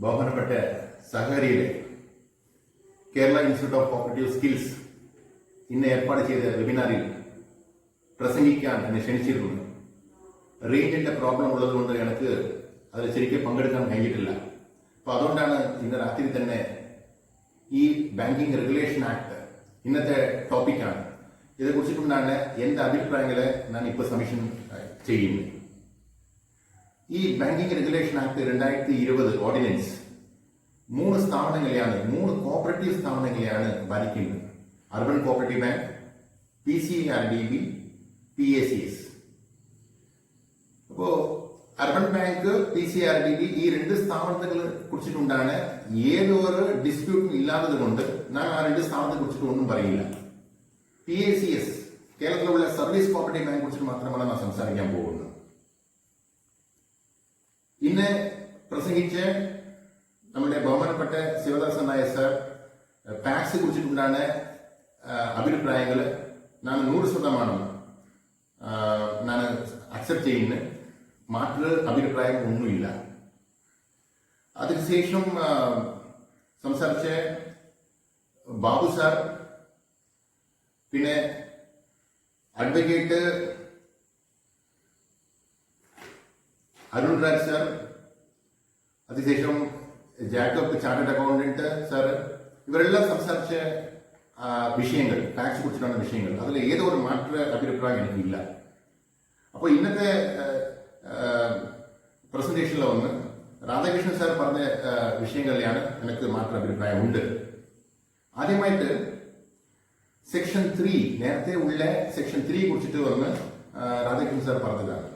ബഹുമാനപ്പെട്ട സഹകരിയിലെ Kerala Institute of Cooperative Skills ഇന്ന് ഏർപ്പാട് ചെയ്ത വെബിനാറിൽ പ്രസംഗിക്കാൻ എന്നെ ക്ഷണിച്ചിരുന്നു. റേഞ്ചിന്റെ പ്രോബ്ലം ഉള്ളതുകൊണ്ട് എനിക്ക് അതിൽ ശരിക്കും പങ്കെടുക്കാൻ കഴിഞ്ഞിട്ടില്ല. അപ്പോൾ അതുകൊണ്ടാണ് ഇന്ന് രാത്രി തന്നെ ഈ ബാങ്കിങ് റെഗുലേഷൻ ആക്ട് ഇന്നത്തെ ടോപ്പിക്കാണ്. ഇതേക്കുറിച്ചിട്ടുണ്ടാണ് എൻ്റെ അഭിപ്രായങ്ങളെ ഞാൻ ഇപ്പോൾ സബ്മിഷൻ ചെയ്യുന്നു. ഈ ബാങ്കിങ് റെഗുലേഷൻ ആക്ട് 2020 ഓർഡിനൻസ് 3 സ്ഥാപനങ്ങളെയാണ്, 3 കോപ്പറേറ്റീവ് സ്ഥാപനങ്ങളെയാണ് ബാധിക്കുന്നത്. Urban cooperative bank, PCRDB, PACS. അപ്പോ അർബൻ ബാങ്ക്, PCRDB ഈ 2 സ്ഥാപനങ്ങളെ കുറിച്ചിട്ടുണ്ടാണ് ഏതൊരു ഡിസ്പ്യൂട്ടും ഇല്ലാത്തത് കൊണ്ട് ഞാൻ ആ 2 സ്ഥാപനത്തെ കുറിച്ചിട്ട് ഒന്നും പറയില്ല. PACS കേരളത്തിലുള്ള സർവീസ് കോപ്പറേറ്റീവ് ബാങ്ക് കുറിച്ചിട്ട് മാത്രമാണ് ഞാൻ സംസാരിക്കാൻ പോകുന്നത്. ഇന്ന് പ്രസംഗിച്ച് നമ്മുടെ ബഹുമാനപ്പെട്ട ശിവദാസൻ നായർ സർ ടാക്സ് കുറിച്ചിട്ടുണ്ടാണ് അഭിപ്രായങ്ങൾ ഞാൻ 100% ഞാൻ അക്സെപ്റ്റ് ചെയ്യുന്നു. മാറ്റ അഭിപ്രായം ഒന്നുമില്ല. അതിനുശേഷം സംസാരിച്ച ബാബു സാർ, പിന്നെ അഡ്വക്കേറ്റ് അരുൺ രാജ് സാർ, അതിനുശേഷം ജാക്കബ് ചാർട്ടേഡ് അക്കൗണ്ടന്റ് സാർ, ഇവരെല്ലാം സംസാരിച്ച വിഷയങ്ങൾ, ടാക്സ് കുറിച്ചിട്ടുള്ള വിഷയങ്ങൾ, അതിൽ ഏതോ ഒരു മാറ്റ അഭിപ്രായം എനിക്കില്ല. അപ്പോൾ ഇന്നത്തെ പ്രസന്റേഷനിൽ വന്ന് രാധാകൃഷ്ണൻ സാർ പറഞ്ഞ വിഷയങ്ങളിലാണ് എനിക്ക് മാറ്റ അഭിപ്രായം ഉണ്ട്. ആദ്യമായിട്ട് സെക്ഷൻ 3, നേരത്തെ ഉള്ള സെക്ഷൻ 3 കുറിച്ചിട്ട് വന്ന് രാധാകൃഷ്ണൻ സാർ പറഞ്ഞതാണ്.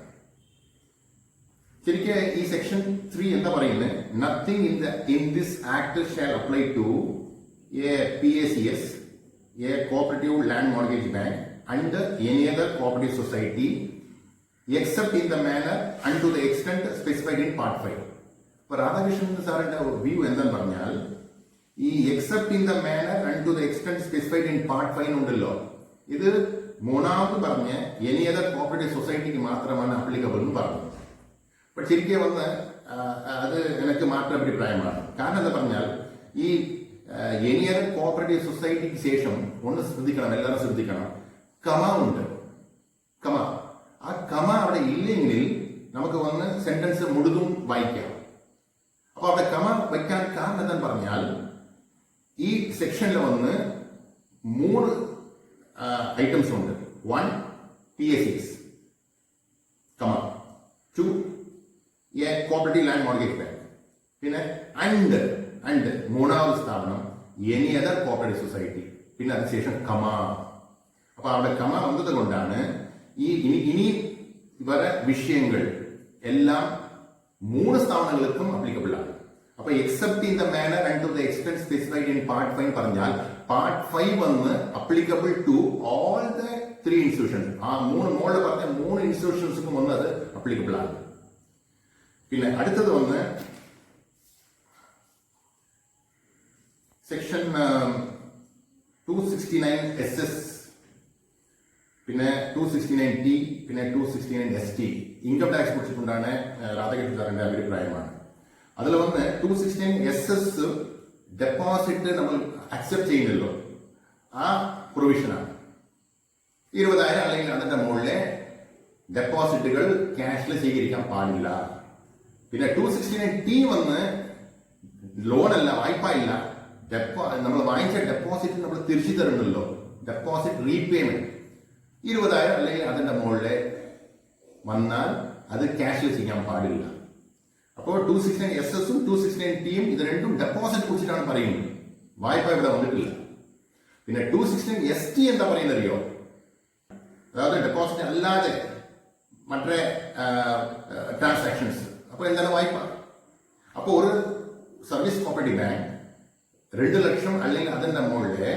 ശരിക്കും ഈ സെക്ഷൻ 3 എന്താ പറയുന്നത്? Nothing in this act shall apply to a PACS, a cooperative land mortgage bank and any other cooperative society except in the manner and to the extent specified in part 5. അപ്പൊ രാധാകൃഷ്ണൻ സാറിന്റെ view എന്താന്ന് പറഞ്ഞാൽ, ഈ except in the manner and to the extent specified in part 5 ഉണ്ടല്ലോ, ഇത് മൂന്നാമത് പറഞ്ഞ് any other cooperative സൊസൈറ്റിക്ക് മാത്രമാണ് അപ്ലിക്കബിൾ എന്ന് പറഞ്ഞത്. പക്ഷെ ശരിക്കും വന്ന് അത് എനിക്ക് മാറ്റ അഭിപ്രായമാണ്. കാരണം എന്താ പറഞ്ഞാൽ, ഈ എനി അതർ കോപ്പറേറ്റീവ് സൊസൈറ്റിക്ക് ശേഷം ഒന്ന് ശ്രദ്ധിക്കണം, എല്ലാവരും ശ്രദ്ധിക്കണം, കമ ഉണ്ട്. കമ, ആ കമ അവിടെ ഇല്ലെങ്കിൽ നമുക്ക് വന്ന് സെന്റൻസ് മുഴുതും വായിക്കാം. അപ്പൊ അവിടെ കമ വയ്ക്കാൻ കാരണം എന്താന്ന് പറഞ്ഞാൽ, ഈ സെക്ഷനിൽ വന്ന് 3 ഐറ്റംസ് ഉണ്ട്. 1 PACS, കമ 2 A cooperative land mortgage bank, പിന്നെ ആൻഡ് മൂന്നാമത് സ്ഥാപനം എനി അതർ കോപ്പറേറ്റീവ് സൊസൈറ്റി, പിന്നെ അതിനുശേഷം കമ. അപ്പൊ അവിടെ കമ വന്നത് കൊണ്ടാണ് ഇനി ഇവരെ വിഷയങ്ങൾ എല്ലാം 3 സ്ഥാപനങ്ങൾക്കും അപ്ലിക്കബിൾ ആണ്. അപ്പൊ except in the manner and to the extent specified in part 5 പറഞ്ഞാൽ പാർട്ട് 5 വന്ന് applicable to all the 3 institutions. ആ 3 മോളിൽ പറഞ്ഞ 3 ഇൻസ്റ്റിറ്റ്യൂഷൻസിനും വന്ന് അത് അപ്ലിക്കബിൾ ആണ്. പിന്നെ അടുത്തത് വന്ന് സെക്ഷൻ 269SS, പിന്നെ 269T, പിന്നെ 269ST ഇൻകം ടാക്സ് കുറിച്ചിട്ടുണ്ടാണ് രാധാകൃഷ്ണൻ സാറിന്റെ അഭിപ്രായമാണ്. അതിൽ വന്ന് 269SS ഡെപ്പോസിറ്റ് നമ്മൾ അക്സെപ്റ്റ് ചെയ്യുന്നല്ലോ, ആ പ്രൊവിഷനാണ്. 20,000 അല്ലെങ്കിൽ അതിന്റെ മുകളിലെ ഡെപ്പോസിറ്റുകൾ ക്യാഷിൽ സ്വീകരിക്കാൻ പാടില്ല. പിന്നെ 269T വന്ന് ലോണല്ല, വായ്പ ഇല്ല, നമ്മൾ വാങ്ങിച്ച ഡെപ്പോസിറ്റ് നമ്മൾ തിരിച്ചു തരുന്നല്ലോ, ഡെപ്പോസിറ്റ് റീപേയ്മെന്റ്. 20,000 അല്ലെങ്കിൽ അതിന്റെ മുകളിലെ വന്നാൽ അത് ക്യാഷിൽ ചെയ്യാൻ പാടില്ല. അപ്പോൾ 269SS-ഉം 269T-യും ഇത് രണ്ടും ഡെപ്പോസിറ്റ് കുറിച്ചിട്ടാണ് പറയുന്നത്, വായ്പ ഇവിടെ വന്നിട്ടില്ല. പിന്നെ 269ST എന്താ പറയുന്നത് അറിയോ? അതായത് ഡെപ്പോസിറ്റ് അല്ലാതെ മറ്റേ ട്രാൻസാക്ഷൻസ്. അപ്പൊ എന്താണ് വായ്പ? അപ്പൊ ഒരു സർവീസ് കോപ്പറേറ്റീവ് ബാങ്ക് 2 ലക്ഷം അല്ലെങ്കിൽ അതിന്റെ മുകളിലെ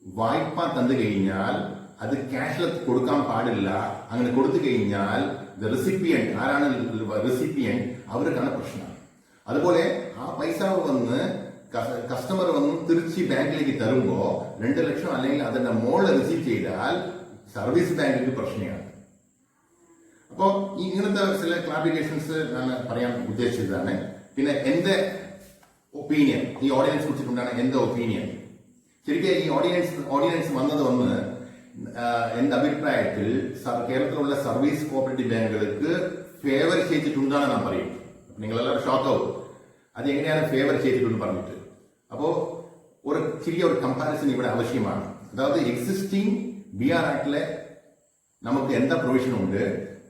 വായ്പ തന്നു കഴിഞ്ഞാൽ അത് ക്യാഷിൽ കൊടുക്കാൻ പാടില്ല. അങ്ങനെ കൊടുത്തു കഴിഞ്ഞാൽ റെസിപ്പിയന്റ്, ആരാണ് റെസിപ്പിയന്റ്, അവർക്കാണ് പ്രശ്നം. അതുപോലെ ആ പൈസ വന്ന് കസ്റ്റമർ വന്ന് തിരിച്ച് ബാങ്കിലേക്ക് തരുമ്പോ 2 ലക്ഷം അല്ലെങ്കിൽ അതിന്റെ മുകളിൽ റിസീവ് ചെയ്താൽ സർവീസ് ബാങ്കിന് പ്രശ്നമാണ്. അപ്പോൾ ഇങ്ങനത്തെ ചില ക്ലാരിഫിക്കേഷൻസ് ഞാൻ പറയാൻ ഉദ്ദേശിച്ചതാണ്. പിന്നെ എന്റെ ഒപ്പീനിയൻ, ഈ ഓർഡിനൻസ് കുറിച്ചിട്ടുണ്ടാണ് എന്റെ ഒപ്പീനിയൻ. ശരിക്കും ഈ ഓർഡിനൻസ് വന്നത് വന്ന് എന്റെ അഭിപ്രായത്തിൽ കേരളത്തിലുള്ള സർവീസ് കോപ്പറേറ്റീവ് ബാങ്കുകൾക്ക് ഫേവർ ചെയ്തിട്ടുണ്ടാണ് ഞാൻ പറയും. നിങ്ങളെല്ലാവരും ഷോക്കാവും അതെങ്ങനെയാണ് ഫേവർ ചെയ്തിട്ടുണ്ടെന്ന് പറഞ്ഞിട്ട്. അപ്പോ ചെറിയ കമ്പാരിസൺ ഇവിടെ ആവശ്യമാണ്. അതായത് എക്സിസ്റ്റിംഗ് BR ആക്ടിലെ നമുക്ക് എന്താ പ്രൊവിഷൻ ഉണ്ട്,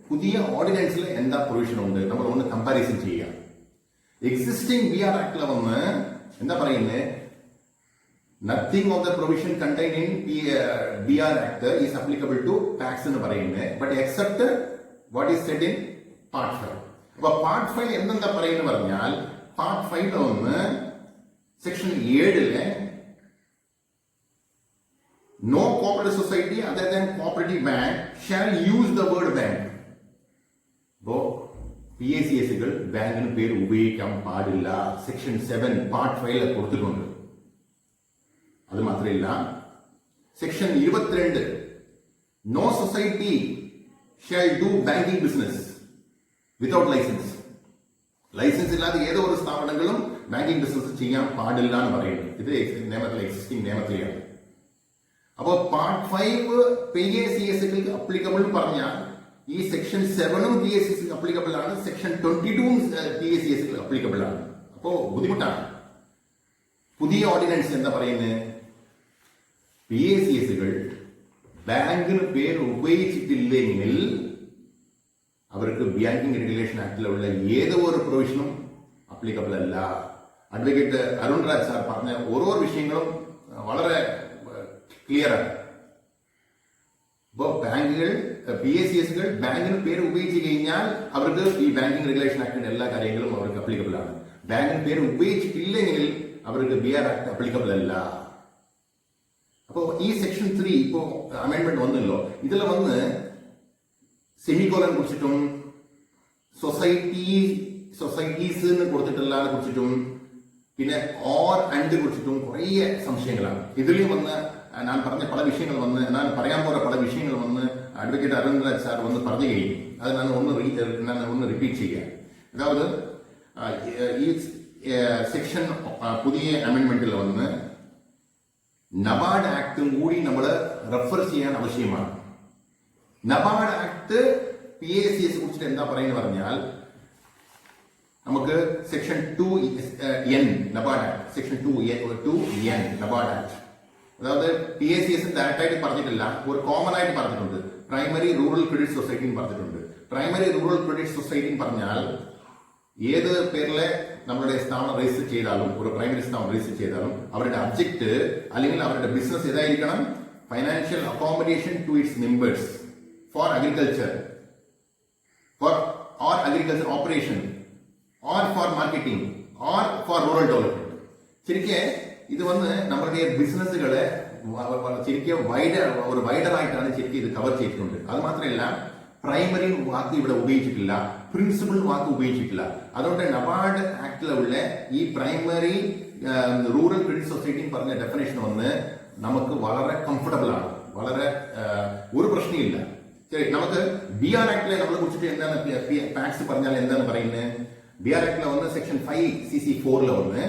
പുതിയ ഓർഡിനൻസിൽ എന്താ പ്രൊവിഷൻ ഉണ്ട്, നമ്മൾ ഒന്ന് കമ്പാരിസൺ ചെയ്യാം. എക്സിസ്റ്റിംഗ് BR ആക്ടിലെ വന്ന് എന്താ പറയുന്നത്, nothing of the provision contain in BR act is applicable to tax എന്ന് പറയുന്നത്, but except what is said in part 5. അപ്പൊ പാർട്ട് 5 എന്തെന്താ പറയുന്നത് പറഞ്ഞാൽ, പാർട്ട് 5 വന്ന് section 7 no cooperative society other than cooperative bank shall use the word bank. അപ്പോ PACSകൾ ബാങ്കിന് പേര് ഉപയോഗിക്കാൻ പാടില്ല. സെക്ഷൻ 7 പാർട്ട് 5 കൊടുത്തിട്ടുണ്ട്. അത് മാത്രമല്ല, section 22 no society shall do banking business without license. License ഇല്ലാതെ ഏതോ ഒരു സ്ഥാപനങ്ങളും ബാങ്കിങ് ബിസിനസ് ചെയ്യാൻ പാടില്ല എന്ന് പറയുന്നത്. ഇത് നിയമത്തിലെ എക്സിസ്റ്റിംഗ് നിയമത്തിലെയാണ്. അപ്പോൾ പാർട്ട് 5 PACSകൾക്ക് അപ്ലിക്കബിൾ പറഞ്ഞാൽ ഈ സെക്ഷൻ 7ഉം PACS അപ്ലിക്കബിൾ ആണ്, സെക്ഷൻ 22ഉം PACSകൾക്ക് അപ്ലിക്കബിൾ ആണ്. അപ്പോ ബുദ്ധിമുട്ടാണ്. പുതിയ ഓർഡിനൻസ് എന്താ പറയുന്നത്, PACSകൾ ബാങ്കിന് പേര് ഉപയോഗിച്ചിട്ടില്ലെങ്കിൽ അവർക്ക് ബാങ്കിങ് റെഗുലേഷൻ ആക്ടിലുള്ള ഏതോ ഒരു പ്രൊവിഷനും അപ്ലിക്കബിൾ അല്ല. അഡ്വക്കേറ്റ് അരുൺ രാജ് സാർ പറഞ്ഞ ഓരോ വിഷയങ്ങളും വളരെ ക്ലിയർ ആണ്. ഇപ്പോ ബാങ്കുകൾ PACSകൾ ബാങ്കിന് പേര് ഉപയോഗിച്ച് കഴിഞ്ഞാൽ അവർക്ക് ഈ ബാങ്കിങ് റെഗുലേഷൻ ആക്ടിന്റെ എല്ലാ കാര്യങ്ങളും അവർക്ക് അപ്ലിക്കബിൾ ആണ്. ബാങ്കിന് പേര് ഉപയോഗിച്ചിട്ടില്ലെങ്കിൽ അവർക്ക് BR ആക്ട് അപ്ലിക്കബിൾ അല്ല. അപ്പോ ഈ സെക്ഷൻ 3 ഇപ്പോ അമെൻഡ്മെന്റ് വന്നല്ലോ, ഇതിൽ വന്ന് സെമിക്കോളൻ കുറിച്ചിട്ടും സൊസൈറ്റീസ് കൊടുത്തിട്ടുള്ള കുറിച്ചിട്ടും പിന്നെ ഓർ ആൻഡ് കുറിച്ചിട്ടും കുറേ സംശയങ്ങളാണ്. ഇതിലും വന്ന് ഞാൻ പറഞ്ഞ പല വിഷയങ്ങൾ വന്ന് ഞാൻ പറയാൻ പോയ പല വിഷയങ്ങൾ വന്ന് അഡ്വക്കേറ്റ് അരുൺ രാജ് സാർ വന്ന് പറഞ്ഞു കഴിഞ്ഞു. അത് ഞാൻ ഒന്ന് റിപ്പീറ്റ് ചെയ്യാം. അതായത് ഈ സെക്ഷൻ പുതിയ അമെൻഡ്മെന്റിൽ വന്ന് നബാർഡ് ആക്ടും കൂടി നമ്മൾ റെഫർ ചെയ്യാൻ ആവശ്യമാണ്. നബാർഡ് ആക്ട് PACS കുറിച്ചിട്ട് എന്താ പറയുന്നത് പറഞ്ഞാൽ, നമുക്ക് section 2N NABARD act, section 2N NABARD act, അതായത് PACS ഡയറക്റ്റായിട്ട് പറഞ്ഞിട്ടില്ല, ഒരു കോമൺ ആയിട്ട് പറഞ്ഞിട്ടുണ്ട്. പ്രൈമറി റൂറൽ ക്രെഡിറ്റ് സൊസൈറ്റി പറഞ്ഞിട്ടുണ്ട്. പ്രൈമറി റൂറൽ ക്രെഡിറ്റ് സൊസൈറ്റി പറഞ്ഞാൽ ഏത് പേരിലെ നമ്മളുടെ സ്ഥാപനം രജിസ്റ്റർ ചെയ്താലും, ഒരു പ്രൈമറി സ്ഥാപനം രജിസ്റ്റർ ചെയ്താലും അവരുടെ ഒബ്ജക്ട് അല്ലെങ്കിൽ അവരുടെ ബിസിനസ് ഏതായിരിക്കണം, financial accommodation to its members for agriculture or agriculture operation or for marketing or for rural development. ശരിക്കും ഇത് വന്ന് നമ്മുടെ ബിസിനസ്സുകളെ ശരിക്കും വൈഡർ ആയിട്ടാണ് ശരിക്കും ഇത് കവർ ചെയ്തിട്ടുണ്ട്. അത് മാത്രമല്ല, പ്രൈമറി വാക്ക് ഇവിടെ ഉപയോഗിച്ചിട്ടില്ല, പ്രിൻസിപ്പൽ വാക്ക് ഉപയോഗിച്ചിട്ടില്ല. അതുകൊണ്ട് നബാർഡ് ആക്ടിലുള്ള ഈ പ്രൈമറി റൂറൽ ക്രെഡിറ്റ് സൊസൈറ്റി പറഞ്ഞ ഡെഫിനേഷൻ വന്ന് നമുക്ക് വളരെ കംഫർട്ടബിൾ ആണ്, വളരെ ഒരു പ്രശ്നമില്ല. ശരി, നമുക്ക് BR ആക്ടിലെ നമ്മളെ കുറിച്ചിട്ട് എന്താണ് ടാക്സ് പറഞ്ഞാൽ എന്താണ് പറയുന്നത്, BR ആക്ടിലെ വന്ന് സെക്ഷൻ 5CC4 വന്ന്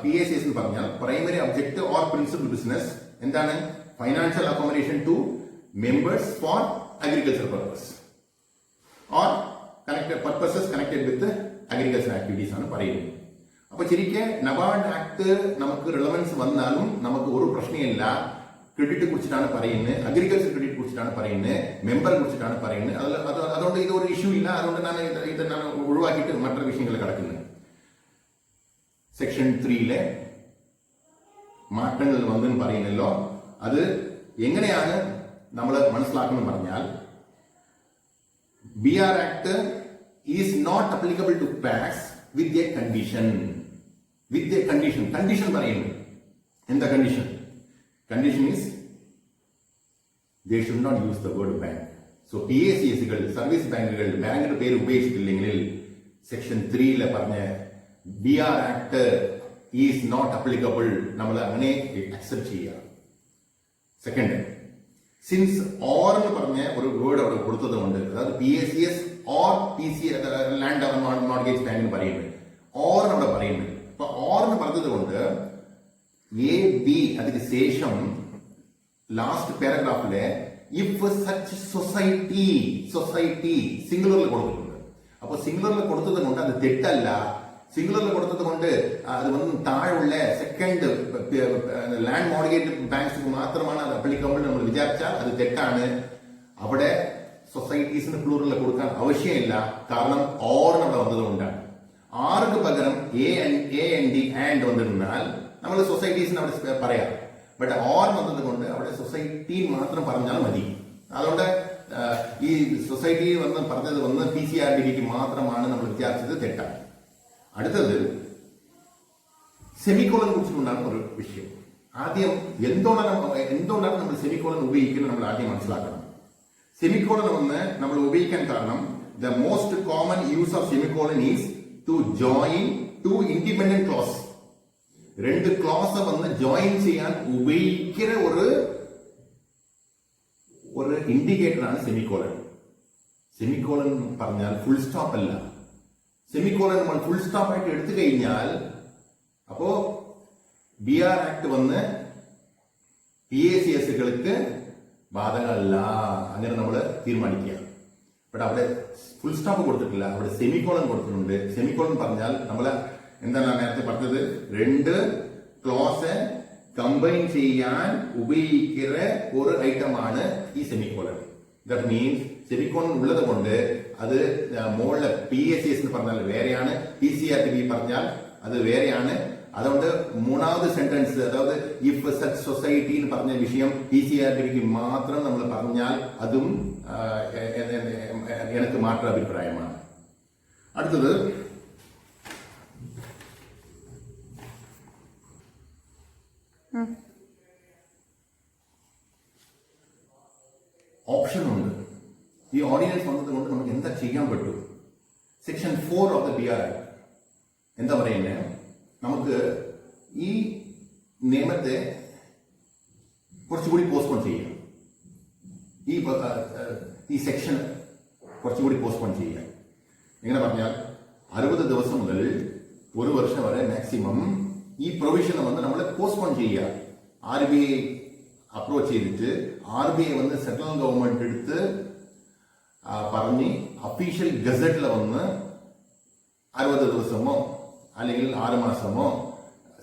PACS എന്ന് പറഞ്ഞാൽ primary object or principal business എന്താണ്, financial accommodation to members for agriculture purpose or purposes connected with agriculture activities ആണ് പറയുന്നത്. അപ്പൊ ശരിക്കും നബാർഡ് ആക്ട് നമുക്ക് റിലവൻസ് വന്നാലും നമുക്ക് ഒരു പ്രശ്നമില്ല. ക്രെഡിറ്റ് കുറിച്ചിട്ടാണ് പറയുന്നത്, അഗ്രികൾച്ചർ ക്രെഡിറ്റ് കുറിച്ചിട്ടാണ് പറയുന്നത്, മെമ്പറെ കുറിച്ചിട്ടാണ് പറയുന്നത്. അതുകൊണ്ട് ഇത് ഒരു ഇഷ്യൂ ഇല്ല. അതുകൊണ്ട് ഞാൻ ഒഴിവാക്കിയിട്ട് മറ്റൊരു വിഷയങ്ങൾ കിടക്കുന്നത്. സെക്ഷൻ 3 മാറ്റങ്ങൾ വന്നെന്ന് പറയുന്നല്ലോ, അത് എങ്ങനെയാണ് നമ്മൾ മനസ്സിലാക്കുന്നത് പറഞ്ഞാൽ, BR act is not applicable to tax with a condition. Condition പറയുന്നു. എന്താ condition? Condition is they should not use the word bank. So PACSകൾ സർവീസ് ബാങ്കുകൾ ബാങ്കിന്റെ പേര് ഉപയോഗിച്ചിട്ടില്ലെങ്കിൽ സെക്ഷൻ 3 പറഞ്ഞ BR act is not applicable നമ്മൾ അങ്ങനെ അക്സെപ്റ്റ് ചെയ്യുക. സെക്കൻഡ്, സിൻസ് ഓർ എന്ന് പറഞ്ഞ ഒരു വേർഡ് അവിടെ കൊടുത്തത് കൊണ്ട്, അതായത് PACS or PC land mortgage ബാങ്കിന് പറയുന്നത്, ഓർ അവിടെ പറയുന്നത്. അപ്പൊ ഓർ എന്ന് പറഞ്ഞത് കൊണ്ട് എ ബി അതിന് ശേഷം ലാസ്റ്റ് പാരഗ്രാഫിലെ ഇഫ് സച്ച് സൊസൈറ്റി സിംഗുലറിൽ കൊടുത്തിട്ടുണ്ട്. അപ്പൊ സിംഗുലറിൽ കൊടുത്തത് കൊണ്ട് അത് തെറ്റല്ല. സിംഗുലറിൽ കൊടുത്തത് കൊണ്ട് അത് വന്ന് താഴെയുള്ള സെക്കൻഡ് ലാൻഡ് മോർഗേജ് ബാങ്ക്സ് മാത്രമാണ് അത് അപ്ലിക്കബിൾ നമ്മൾ വിചാരിച്ചാൽ അത് തെറ്റാണ്. അവിടെ സൊസൈറ്റീസിന് പ്ലൂറൽ കൊടുക്കാൻ ആവശ്യമില്ല. കാരണം ഓറിന് അവിടെ വന്നതുകൊണ്ടാണ്. ആർക്ക് പകരം എ എൻ ഡി ആൻഡ് വന്നിരുന്നാൽ നമ്മൾ സൊസൈറ്റീസിന് അവിടെ പറയാം. ബട്ട് ഓർ വന്നത് കൊണ്ട് അവിടെ സൊസൈറ്റി മാത്രം പറഞ്ഞാൽ മതി. അതുകൊണ്ട് ഈ സൊസൈറ്റി പറഞ്ഞത് വന്ന് PCRDBക്ക് മാത്രമാണ് നമ്മൾ വിചാരിച്ചത് തെറ്റാണ്. അടുത്തത് സെമിക്കോളനെ കുറിച്ചുകൊണ്ടാണ് ഒരു വിഷയം. ആദ്യം എന്തുകൊണ്ടാണ് നമ്മൾ സെമിക്കോളൻ ഉപയോഗിക്കുന്നത് നമ്മൾ ആദ്യം മനസ്സിലാക്കണം. സെമിക്കോളൻ വന്ന് നമ്മൾ ഉപയോഗിക്കാൻ കാരണം the most common use of semicolon is to join two independent clause. രണ്ട് ക്ലോസ് വന്ന് ജോയിൻ ചെയ്യാൻ ഉപയോഗിക്കുന്ന ഒരു ഇൻഡിക്കേറ്റർ ആണ് സെമിക്കോളൻ. സെമിക്കോളൻ പറഞ്ഞാൽ ഫുൾ സ്റ്റോപ്പ് അല്ല. സെമിക്കോളൻ നമ്മൾ ഫുൾ സ്റ്റോപ്പ് ആയിട്ട് എടുത്തു കഴിഞ്ഞാൽ അപ്പോ BR ആക്ട് വന്ന് PACSകൾക്ക് ബാധകമല്ല, അങ്ങനെ നമ്മൾ തീരുമാനിക്കുക. ബട്ട് അവിടെ ഫുൾ സ്റ്റോപ്പ് കൊടുത്തിട്ടില്ല, അവിടെ സെമിക്കോളൻ കൊടുത്തിട്ടുണ്ട്. സെമിക്കോളൻ പറഞ്ഞാൽ നമ്മൾ എന്താണ് നേരത്തെ പറഞ്ഞത്, രണ്ട് ക്ലോസ് കമ്പൈൻ ചെയ്യാൻ ഉപയോഗിക്കുന്ന ഒരു ഐറ്റമാണ് ഈ സെമിക്കോളൻ. ദാറ്റ് മീൻസ് സെമിക്കോളൻ ഉള്ളത് കൊണ്ട് അത് മുകളിലെ PACS എന്ന് പറഞ്ഞാൽ വേറെയാണ്, PCRDB പറഞ്ഞാൽ അത് വേറെയാണ്. അതുകൊണ്ട് മൂന്നാമത് സെന്റൻസ്, അതായത് ഇഫ് സച്ച് സൊസൈറ്റി എന്ന് പറഞ്ഞ വിഷയം PCRDBക്ക് മാത്രം നമ്മൾ പറഞ്ഞാൽ അതും എനിക്ക് മാത്രം അഭിപ്രായമാണ്. അടുത്തത് ഓപ്ഷൻ ഉണ്ട്. ഈ ഓർഡിനൻസ് വന്നത് കൊണ്ട് നമുക്ക് എന്താ ചെയ്യാൻ പറ്റും? Section 4 of the BR act എന്താ പറയുന്നത്, നമുക്ക് ഈ നിയമത്തെ കുറച്ചുകൂടി പോസ്റ്റ്പോൺ ചെയ്യാം. ഈ സെക്ഷൻ കുറച്ചുകൂടി പോസ്റ്റ്പോൺ ചെയ്യാം. എങ്ങനെ പറഞ്ഞാൽ 60 ദിവസം മുതൽ ഒരു വർഷം വരെ മാക്സിമം ഈ പ്രൊവിഷൻ വന്ന് നമ്മൾ പോസ്റ്റ്പോൺ ചെയ്യുക. RBI അപ്രോച്ച് ചെയ്തിട്ട് RBI വന്ന് സെൻട്രൽ ഗവൺമെന്റ് എടുത്ത് പറഞ്ഞ് ഒഫീഷ്യൽ ഗസറ്റിൽ വന്ന് 60 ദിവസമോ അല്ലെങ്കിൽ 6 മാസമോ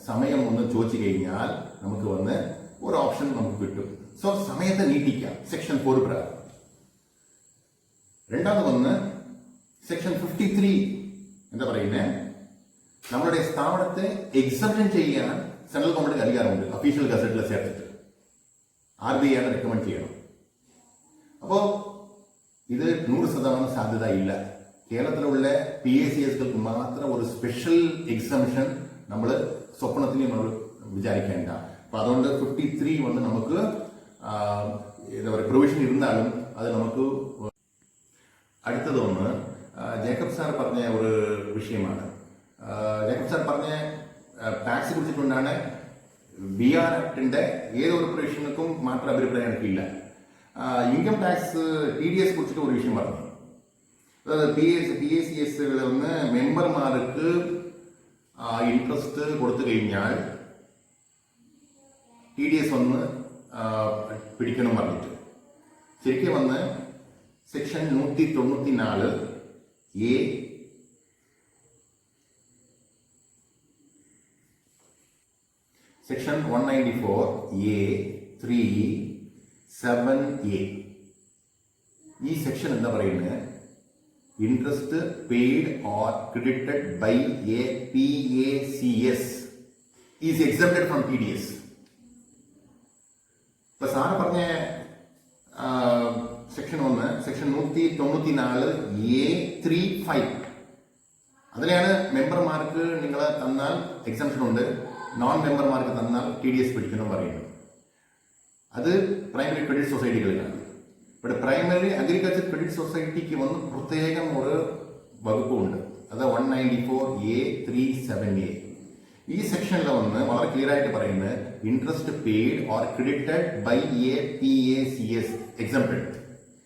സമയം ഒന്ന് ചോദിച്ചു കഴിഞ്ഞാൽ നമുക്ക് വന്ന് ഒരു ഓപ്ഷൻ നമുക്ക് കിട്ടും. സോ സമയത്തെ നീട്ടിക്കാം സെക്ഷൻ 4 പ്രകാരം. രണ്ടാമത് വന്ന് സെക്ഷൻ 53 എന്താ പറയുന്നത്, നമ്മളുടെ സ്ഥാപനത്തെ എക്സംപ്ഷൻ ചെയ്യാൻ സെൻട്രൽ ഗവൺമെന്റ് അധികാരമുണ്ട്. ഒഫീഷ്യൽ ഗസറ്റിൽ ചേർത്തിട്ട് RBI ആണ് റെക്കമെൻഡ് ചെയ്യണം. അപ്പോ ഇത് 100% സാധ്യത ഇല്ല. കേരളത്തിലുള്ള PACSകൾക്ക് മാത്രം ഒരു സ്പെഷ്യൽ എക്സംഷൻ നമ്മൾ സ്വപ്നത്തിന് നമ്മൾ വിചാരിക്കേണ്ട. അപ്പൊ അതുകൊണ്ട് 53 വന്ന് നമുക്ക് എന്താ പറയുക പ്രൊവിഷൻ ഇരുന്നാലും അത് നമുക്ക്. അടുത്തതൊന്ന് ജേക്കബ് സാർ പറഞ്ഞ ഒരു വിഷയമാണ്. ജേക്കബ് സാർ പറഞ്ഞ ടാക്സ് കുറിച്ചിട്ടുണ്ടാണ് BR ആക്ടിന്റെ ഏതൊരു പ്രൊവിഷനുക്കും മാത്രം അഭിപ്രായം എനിക്കില്ല. ഇൻകം ടാക്സ് TDS കുറിച്ചിട്ട് ഒരു വിഷയം പറഞ്ഞു. അതായത് PACSകൾ ഒന്ന് മെമ്പർമാർക്ക് ഇൻട്രസ്റ്റ് കൊടുത്തു കഴിഞ്ഞാൽ TDS ഒന്ന് പിടിക്കണം പറഞ്ഞിട്ട് ശരിക്കും വന്ന് സെക്ഷൻ 194A സെക്ഷൻ 194A(3)(7)A ഈ സെക്ഷൻ എന്താ പറയുന്നത്, interest paid or credited by a PACS is exempted from TDS. ഇപ്പൊ സാറ് പറഞ്ഞ സെക്ഷൻ 1 സെക്ഷൻ 194A(3)(5) അതിലെയാണ് മെമ്പർമാർക്ക് നിങ്ങൾ തന്നാൽ എക്സംപ്ഷൻ ഉണ്ട്, നോൺ മെമ്പർമാർക്ക് തന്നാൽ TDS പിടിക്കണം പറയുന്നത്. അത് പ്രൈമറി ക്രെഡിറ്റ് സൊസൈറ്റികളിലാണ്. ഇവിടെ പ്രൈമറി അഗ്രികൾച്ചർ ക്രെഡിറ്റ് സൊസൈറ്റിക്ക് വന്ന് പ്രത്യേകം ഒരു വകുപ്പുണ്ട്. അത് 194A(3)(7)A. ഈ സെക്ഷനിൽ വന്ന് വളരെ ക്ലിയർ ആയിട്ട് പറയുന്നത് interest paid or credited by a PACS exempted.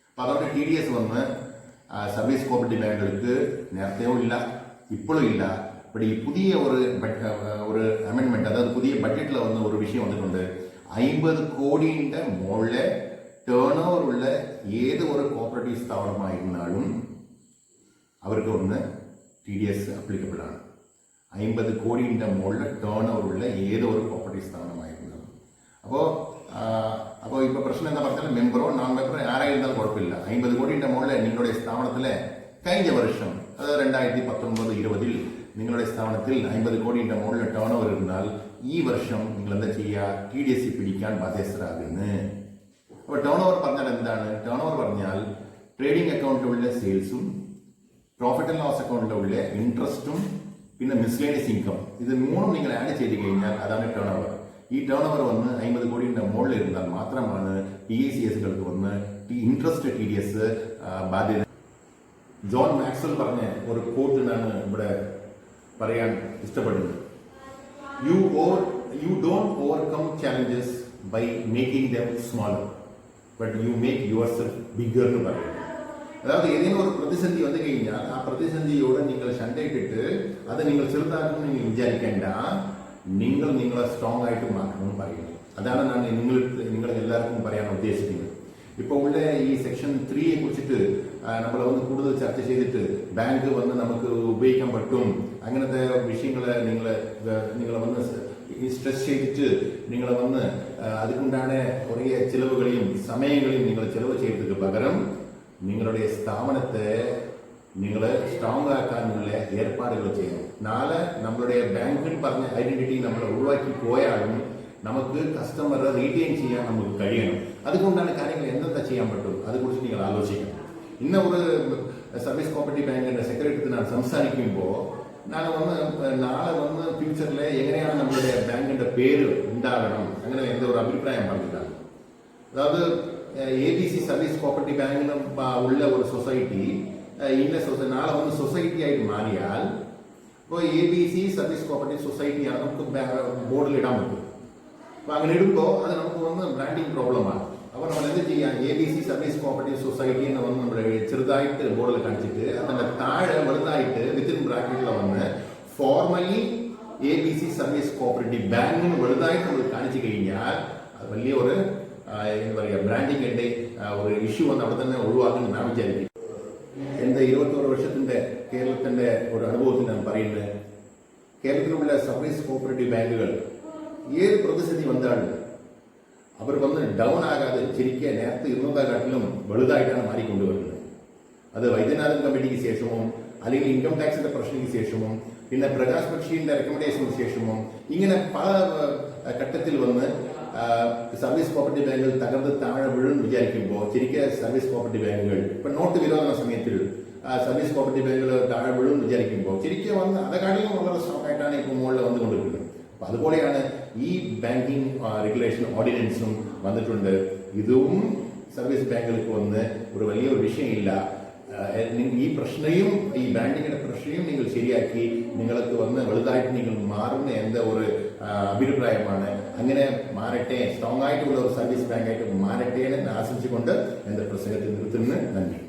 അപ്പൊ അതുകൊണ്ട് TDS വന്ന് സർവീസ് കോപ്പറേറ്റീവ് ബാങ്കുകൾക്ക് നേരത്തെയോ ഇല്ല ഇപ്പോഴും ഇല്ല. ബട്ട് ഈ പുതിയ ഒരു അമെൻമെന്റ്, അതായത് പുതിയ ബഡ്ജറ്റിൽ വന്ന ഒരു വിഷയം വന്നിട്ടുണ്ട്. 50 കോടിയുടെ മുകളിലെ ടേൺ ഓവർ ഉള്ള ഏത് ഒരു കോപ്പറേറ്റീവ് സ്ഥാപനമായിരുന്നാലും അവർക്ക് ഒന്ന് TDS അപ്ലിക്കബിൾ ആണ്. 50 കോടിയുടെ മുകളിൽ ടേൺ ഓവർ ഉള്ള ഏത് ഒരു കോപ്പറേറ്റീവ് സ്ഥാപനമായിരുന്നാലും. അപ്പോൾ ഇപ്പോൾ പ്രശ്നം എന്താ പറഞ്ഞാൽ മെമ്പറോ നോൺ മെമ്പറോ ആരായിരുന്നാലും കുഴപ്പമില്ല. 50 കോടിയുടെ മുകളിൽ നിങ്ങളുടെ സ്ഥാപനത്തിലെ കഴിഞ്ഞ വർഷം, അത് 2019-20 നിങ്ങളുടെ സ്ഥാപനത്തിൽ 50 കോടിയുടെ മുകളിൽ ടേൺ ഓവർ ഇരുന്നാൽ ഈ വർഷം നിങ്ങൾ എന്താ ചെയ്യുക? TDS പിടിക്കാൻ ബാധ്യസ്ഥരാകുന്നു. അപ്പോൾ ടേൺ ഓവർ പറഞ്ഞാൽ എന്താണ്? ടേൺ ഓവർ പറഞ്ഞാൽ ട്രേഡിംഗ് അക്കൗണ്ടിലുള്ള സെയിൽസും പ്രോഫിറ്റ് ആൻഡ് ലോസ് അക്കൗണ്ടിലുള്ള ഇൻട്രസ്റ്റും പിന്നെ മിസ്ലേനിയസ് ഇൻകം, ഇത് മൂന്നും നിങ്ങൾ ആഡ് ചെയ്ത് കഴിഞ്ഞാൽ അതാണ് ടേൺ ഓവർ. ഈ ടേൺ ഓവർ വന്ന് 50 കോടിയുടെ മുകളിൽ ഇരുന്നാൽ മാത്രമാണ് PACSകൾക്ക് വന്ന് ഇൻട്രസ്റ്റ് TDS ബാധ്യത. ജോൺ മാക്സ്വെൽ പറഞ്ഞ ഒരു കോട്ട് ആണ് ഇവിടെ പറയാൻ ഇഷ്ടപ്പെടുന്നത്. You don't overcome challenges by making them smaller, but you make yourself bigger എന്ന് പറയുന്നത്. അതായത് ഏതെങ്കിലും ഒരു പ്രതിസന്ധി വന്നു കഴിഞ്ഞാൽ ആ പ്രതിസന്ധിയോട് നിങ്ങൾ ശണ്ടയിട്ടിട്ട് അത് നിങ്ങൾ ചെറുതാക്കണം നിങ്ങൾ വിചാരിക്കേണ്ട, നിങ്ങളെ സ്ട്രോങ് ആയിട്ട് മാറ്റണമെന്ന് പറയുന്നത്. അതാണ് ഞാൻ നിങ്ങൾ എല്ലാവർക്കും പറയാൻ ഉദ്ദേശിക്കുന്നത്. ഇപ്പോൾ ഉള്ള ഈ സെക്ഷൻ 3യെ കുറിച്ചിട്ട് നമ്മൾ ഒന്ന് കൂടുതൽ ചർച്ച ചെയ്തിട്ട് ബാങ്ക് വന്ന് നമുക്ക് ഉപയോഗിക്കാൻ പറ്റും അങ്ങനത്തെ വിഷയങ്ങളെ നിങ്ങൾ വന്ന് സ്ട്രെസ് ചെയ്തിട്ട് നിങ്ങൾ വന്ന് അതുകൊണ്ടാണ് കുറേ ചിലവുകളെയും സമയങ്ങളെയും നിങ്ങൾ ചിലവ് ചെയ്തതിന് പകരം നിങ്ങളുടെ സ്ഥാപനത്തെ നിങ്ങൾ സ്ട്രോങ് ആക്കാനുള്ള ഏർപ്പാടുകൾ ചെയ്യണം. നാളെ നമ്മളുടെ ബാങ്കിൽ പറഞ്ഞ ഐഡന്റിറ്റി നമ്മൾ ഒഴിവാക്കി പോയാലും നമുക്ക് കസ്റ്റമറെ റീറ്റെയിൻ ചെയ്യാൻ നമുക്ക് കഴിയണം. അതുകൊണ്ടാണ് കാര്യങ്ങൾ എന്തെന്താ ചെയ്യാൻ പറ്റും അതുകുറിച്ച് നിങ്ങൾ ആലോചിക്കണം. ഇന്ന ഒരു സർവീസ് കോപ്പറേറ്റീവ് ബാങ്കിന്റെ സെക്രട്ടറി ഞാൻ സംസാരിക്കുമ്പോൾ നാളെ വന്ന് ഫ്യൂച്ചറിൽ എങ്ങനെയാണ് നമ്മളുടെ ബാങ്കിന്റെ പേര് ഉണ്ടാകണം അങ്ങനെ എന്തോ ഒരു അഭിപ്രായം പറഞ്ഞിട്ടാണ്. അതായത് ABC സർവീസ് കോപ്പറേറ്റീവ് ബാങ്കിനും ഉള്ള ഒരു സൊസൈറ്റി നാളെ വന്ന് സൊസൈറ്റി ആയിട്ട് മാറിയാൽ ഇപ്പോൾ ABC സർവീസ് കോപ്പറേറ്റീവ് സൊസൈറ്റിയാണ് നമുക്ക് ബോർഡിൽ ഇടാൻ പറ്റും. അപ്പോൾ അങ്ങനെ ഇടുമ്പോൾ അത് നമുക്ക് വന്ന് ബ്രാൻഡിങ് പ്രോബ്ലമാണ്. അപ്പോൾ നമ്മൾ എന്ത് ചെയ്യാം? ABC സർവീസ് കോപ്പറേറ്റീവ് സൊസൈറ്റി എന്ന് വന്ന് നമ്മുടെ ചെറുതായിട്ട് ബോർഡിൽ കാണിച്ചിട്ട് അതിൻ്റെ താഴെ വലുതായിട്ട് വിത്തിൻ ബ്രാക്കറ്റിൽ വന്ന് ഫോർമലി ABC സർവീസ് കോപ്പറേറ്റീവ് ബാങ്കിന് വലുതായിട്ട് നമ്മൾ കാണിച്ചു കഴിഞ്ഞാൽ അത് വലിയ ഒരു എന്താ പറയുക ബ്രാൻഡിങ്ങിൻ്റെ ഒരു ഇഷ്യൂ വന്ന് അവിടെ തന്നെ ഒഴിവാക്കുന്നു ഞാൻ വിചാരിക്കും. എൻ്റെ 21 വർഷത്തിൻ്റെ കേരളത്തിൻ്റെ ഒരു അനുഭവത്തിൽ ഞാൻ പറയുന്നത്, കേരളത്തിലുള്ള സർവീസ് കോപ്പറേറ്റീവ് ബാങ്കുകൾ ഏത് പ്രതിസന്ധി വന്നാലും അവർ വന്ന് ഡൗൺ ആകാതെ ശരിക്കും നേരത്തെ ഇരുന്നതാകാട്ടിലും വലുതായിട്ടാണ് മാറിക്കൊണ്ടുവരുന്നത്. അത് വൈദ്യനാഥൻ കമ്മിറ്റിക്ക് ശേഷവും അല്ലെങ്കിൽ ഇൻകം ടാക്സിന്റെ പ്രശ്നത്തിന് ശേഷവും പിന്നെ പ്രകാശ് ബക്ഷീന്റെ റെക്കമെൻഡേഷന് ശേഷവും ഇങ്ങനെ പല ഘട്ടത്തിൽ വന്ന് സർവീസ് കോപ്പറേറ്റീവ് ബാങ്കുകൾ തകർന്ന് താഴെ വീഴും വിചാരിക്കുമ്പോൾ ശരിക്കും സർവീസ് കോപ്പറേറ്റീവ് ബാങ്കുകൾ ഇപ്പൊ നോട്ട് വിരോധന സമയത്തിൽ സർവീസ് കോപ്പറേറ്റീവ് ബാങ്കുകൾ താഴെ വീഴും വിചാരിക്കുമ്പോൾ ശരിക്കും വന്ന് അതെക്കാട്ടിലും വളരെ സ്ട്രോങ് ആയിട്ടാണ് ഇപ്പോൾ മുകളിൽ വന്നുകൊണ്ടിരിക്കുന്നത്. അപ്പൊ അതുപോലെയാണ് ഈ ബാങ്കിങ് റെഗുലേഷൻ ഓർഡിനൻസും വന്നിട്ടുണ്ട്. ഇതും സർവീസ് ബാങ്കുകൾക്ക് വന്ന് ഒരു വലിയൊരു വിഷയമില്ല. ഈ പ്രശ്നവും ഈ ബാങ്കിങ്ങിന്റെ പ്രശ്നവും നിങ്ങൾ ശരിയാക്കി നിങ്ങൾക്ക് വന്ന് വലുതായിട്ട് നിങ്ങൾ മാറുന്ന എന്താ ഒരു അഭിപ്രായമാണ്. അങ്ങനെ മാറട്ടെ, സ്ട്രോങ് ആയിട്ടുള്ള ഒരു സർവീസ് ബാങ്കായിട്ട് മാറട്ടെ എന്ന് ആശംസിച്ചുകൊണ്ട് എന്റെ പ്രസംഗത്തിൽ നിർത്തുന്നു. നന്ദി.